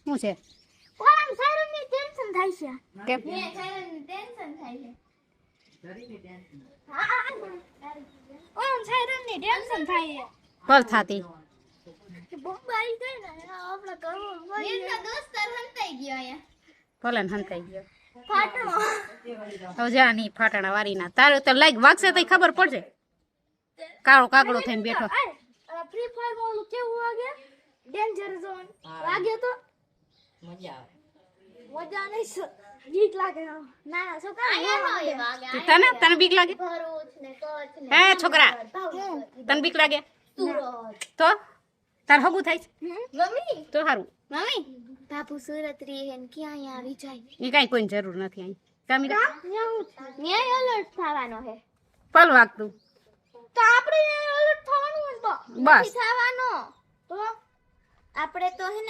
શું છે ઓલામ સાયરનની ટેન્શન થાય છે કેમ મે સાયરનની ટેન્શન થાય છે હા ઓલામ સાયરનની ટેન્શન થાય પલ થાતી છે બોમ્બાઈ છે ને આપણે કરવું મેં દોસ્તર હંતાઈ ગયો અહીંયા ભલે ને હંતાઈ ગયો ફાટણો હવે જા ની ફાટણા વારી ના તારે તો લાઈક વાગશે તો ખબર પડશે કાળો કાકડો થઈને બેઠો ફ્રી ફાયર માં ઓલું કેવું વાગે ડેન્જર ઝોન વાગે તો મજા નહીં બીક લાગે ના છોકરા તને બીક લાગે ભરૂચ ને કચ્છ ને હે છોકરા તને બીક લાગે સુરત તો તાર હગું થાય છે મમ્મી તો સારું મમ્મી બાપુ સુરત રી હે ને ક્યાં આવી જાય એ કાંઈ કોઈની જરૂર નથી અહીં કામીરા ન્યાય અલર્ટ થવાનો હે પલ વાગતું તો આપણે અલર્ટ થવાનું હોય તો બસ થવાનો તો આપણે તો હે ને